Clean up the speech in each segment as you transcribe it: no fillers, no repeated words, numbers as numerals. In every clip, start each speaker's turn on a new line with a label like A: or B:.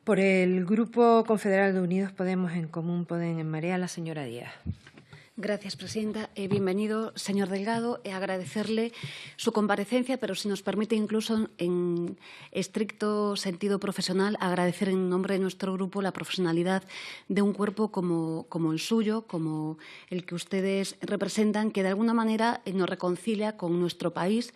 A: Por el Grupo Confederal de Unidos Podemos, En Común Podem, En Marea, la señora Díaz.
B: Gracias, presidenta. Bienvenido, señor Delgado. Agradecerle su comparecencia, pero si nos permite, incluso en estricto sentido profesional, agradecer en nombre de nuestro grupo la profesionalidad de un cuerpo como el suyo, como el que ustedes representan, que de alguna manera nos reconcilia con nuestro país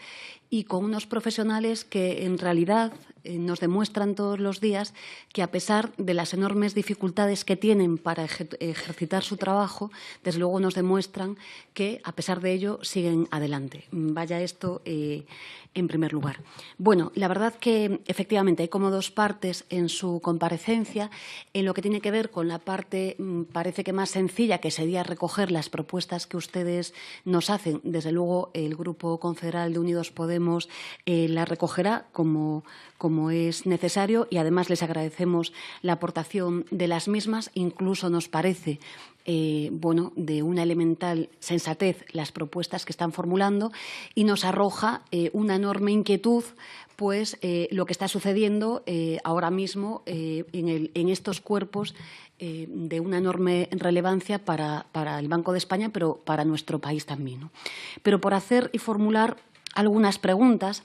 B: y con unos profesionales que, en realidad, nos demuestran todos los días que, a pesar de las enormes dificultades que tienen para ejercitar su trabajo, desde luego nos demuestran que, a pesar de ello, siguen adelante. Vaya esto en primer lugar. Bueno, la verdad que, efectivamente, hay como dos partes en su comparecencia. En lo que tiene que ver con la parte, parece que más sencilla, que sería recoger las propuestas que ustedes nos hacen. Desde luego, el Grupo Confederal de Unidos Podemos las recogerá como es necesario, y además les agradecemos la aportación de las mismas. Incluso nos parece de una elemental sensatez las propuestas que están formulando, y nos arroja una enorme inquietud, pues lo que está sucediendo ahora mismo en estos cuerpos de una enorme relevancia para el Banco de España, pero para nuestro país también, ¿no? Pero por hacer y formular algunas preguntas,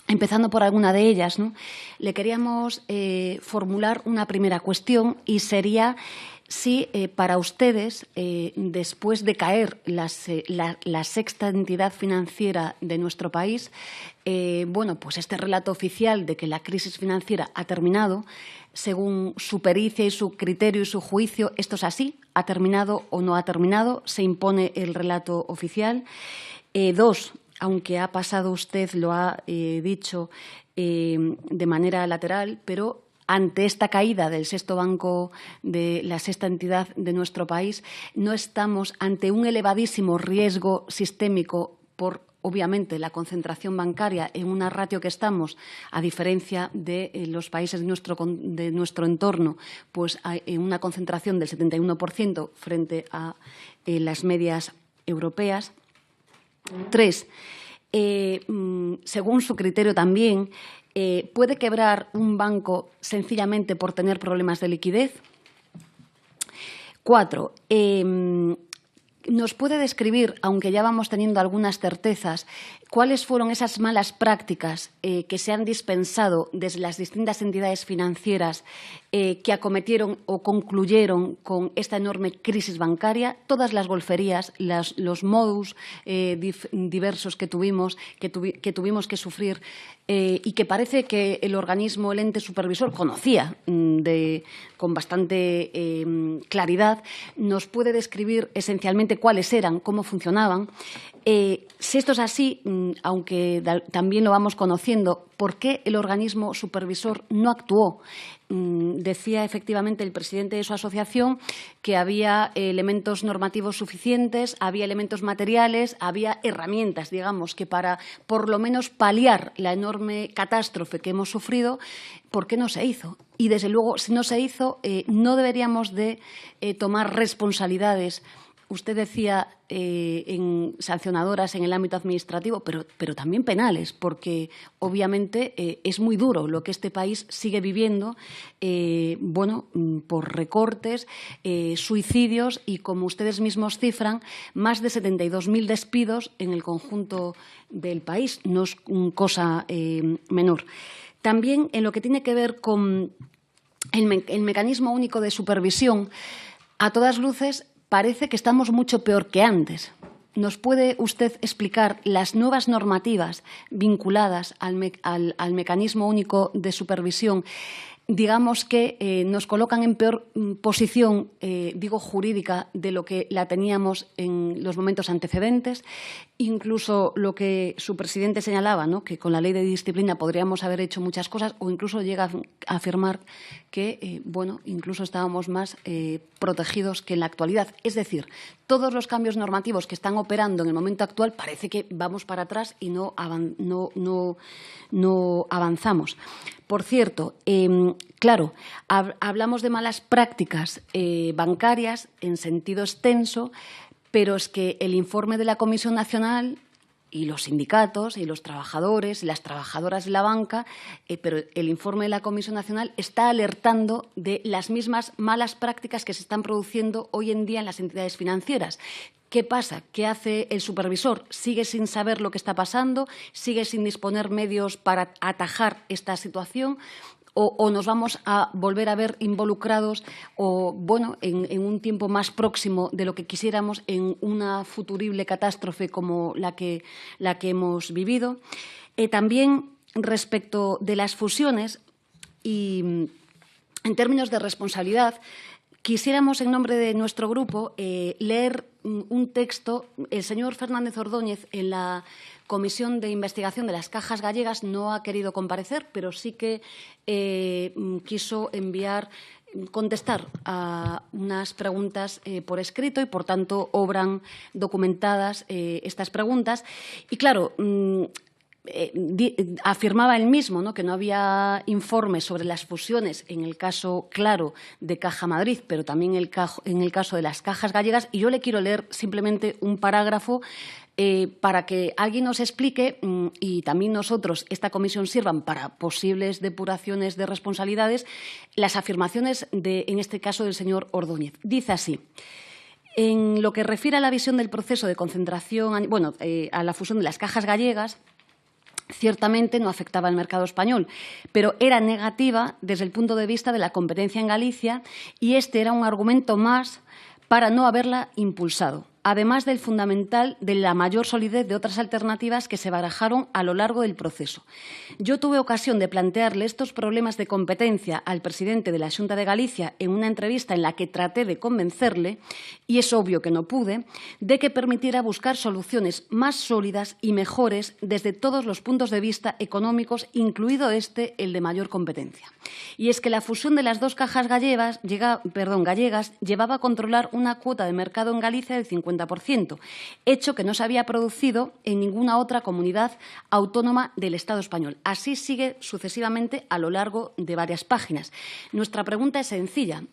B: empezando por alguna de ellas, ¿no?, le queríamos formular una primera cuestión, y sería si para ustedes, después de caer la sexta entidad financiera de nuestro país, pues este relato oficial de que la crisis financiera ha terminado, según su pericia y su criterio y su juicio, ¿esto es así? ¿Ha terminado o no ha terminado? ¿Se impone el relato oficial? Dos, aunque ha pasado, usted lo ha dicho de manera lateral, pero ante esta caída del sexto banco, de la sexta entidad de nuestro país, no estamos ante un elevadísimo riesgo sistémico por, obviamente, la concentración bancaria en una ratio que estamos, a diferencia de los países de nuestro entorno, pues en una concentración del 71% frente a las medias europeas. Tres, según su criterio también, ¿puede quebrar un banco sencillamente por tener problemas de liquidez? Cuatro, ¿nos puede describir, aunque ya vamos teniendo algunas certezas, cuáles fueron esas malas prácticas que se han dispensado desde las distintas entidades financieras que acometieron o concluyeron con esta enorme crisis bancaria? Todas las golferías, los modus diversos que tuvimos que sufrir y que parece que el organismo, el ente supervisor, conocía con bastante claridad. ¿Nos puede describir esencialmente cuáles eran, cómo funcionaban? Si esto es así, aunque también lo vamos conociendo, ¿por qué el organismo supervisor no actuó? Decía efectivamente el presidente de su asociación que había elementos normativos suficientes, había elementos materiales, había herramientas, digamos, que para por lo menos paliar la enorme catástrofe que hemos sufrido. ¿Por qué no se hizo? Y, desde luego, si no se hizo, no deberíamos de tomar responsabilidades. Usted decía sancionadoras en el ámbito administrativo, pero también penales, porque obviamente es muy duro lo que este país sigue viviendo, por recortes, suicidios y, como ustedes mismos cifran, más de 72.000 despidos en el conjunto del país. No es cosa menor. También, en lo que tiene que ver con el mecanismo único de supervisión, a todas luces parece que estamos mucho peor que antes. ¿Nos puede usted explicar las nuevas normativas vinculadas al mecanismo único de supervisión? Digamos que nos colocan en peor posición, jurídica, de lo que la teníamos en los momentos antecedentes. Incluso lo que su presidente señalaba, ¿no?, que con la ley de disciplina podríamos haber hecho muchas cosas, o incluso llega a afirmar que incluso estábamos más protegidos que en la actualidad. Es decir, todos los cambios normativos que están operando en el momento actual parece que vamos para atrás y no avanzamos. Por cierto, claro, hablamos de malas prácticas bancarias en sentido extenso, pero es que el informe de la Comisión Nacional y los sindicatos y los trabajadores y las trabajadoras de la banca, pero el informe de la Comisión Nacional está alertando de las mismas malas prácticas que se están produciendo hoy en día en las entidades financieras. ¿Qué pasa? ¿Qué hace el supervisor? ¿Sigue sin saber lo que está pasando? ¿Sigue sin disponer medios para atajar esta situación? ¿O nos vamos a volver a ver involucrados en un tiempo más próximo de lo que quisiéramos en una futurible catástrofe como la que hemos vivido? También respecto de las fusiones y en términos de responsabilidad, quisiéramos, en nombre de nuestro grupo, leer un texto. El señor Fernández Ordóñez, en la Comisión de Investigación de las Cajas Gallegas, no ha querido comparecer, pero sí que quiso contestar a unas preguntas por escrito y, por tanto, obran documentadas estas preguntas. Y, claro, afirmaba él mismo, ¿no?, que no había informes sobre las fusiones en el caso, claro, de Caja Madrid, pero también en el caso de las Cajas Gallegas. Y yo le quiero leer simplemente un parágrafo para que alguien nos explique y también nosotros, esta comisión, sirvan para posibles depuraciones de responsabilidades, las afirmaciones en este caso, del señor Ordóñez. Dice así: en lo que refiere a la visión del proceso de concentración, a la fusión de las Cajas Gallegas, ciertamente no afectaba al mercado español, pero era negativa desde el punto de vista de la competencia en Galicia, y este era un argumento más para no haberla impulsado, además del fundamental de la mayor solidez de otras alternativas que se barajaron a lo largo del proceso. Yo tuve ocasión de plantearle estos problemas de competencia al presidente de la Xunta de Galicia en una entrevista en la que traté de convencerle, y es obvio que no pude, de que permitiera buscar soluciones más sólidas y mejores desde todos los puntos de vista económicos, incluido el de mayor competencia. Y es que la fusión de las dos cajas gallegas llevaba a controlar una cuota de mercado en Galicia del 50%, hecho que no se había producido en ninguna otra comunidad autónoma del Estado español. Así sigue sucesivamente a lo largo de varias páginas. Nuestra pregunta es sencilla.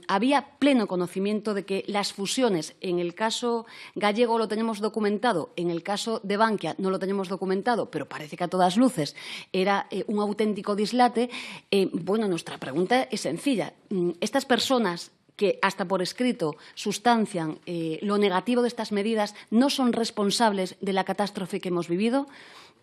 B: ¿Había pleno conocimiento de que las fusiones, en el caso gallego lo tenemos documentado, en el caso de Bankia no lo tenemos documentado, pero parece que a todas luces era un auténtico dislate? Nuestra pregunta es sencilla. Estas personas que hasta por escrito sustancian lo negativo de estas medidas, ¿no son responsables de la catástrofe que hemos vivido?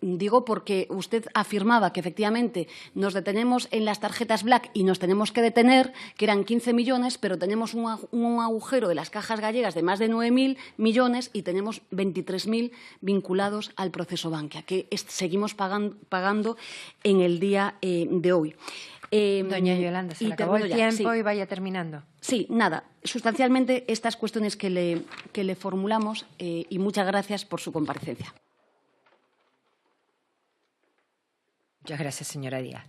B: Digo porque usted afirmaba que efectivamente nos detenemos en las tarjetas Black y nos tenemos que detener, que eran 15 millones, pero tenemos un agujero de las cajas gallegas de más de 9.000 millones y tenemos 23.000 vinculados al proceso Bankia, que seguimos pagando en el día de hoy.
A: Doña Yolanda, se le acabó el tiempo, sí. Y vaya terminando.
B: Sí, nada. Sustancialmente estas cuestiones que le formulamos, y muchas gracias por su comparecencia.
A: Muchas gracias, señora Díaz.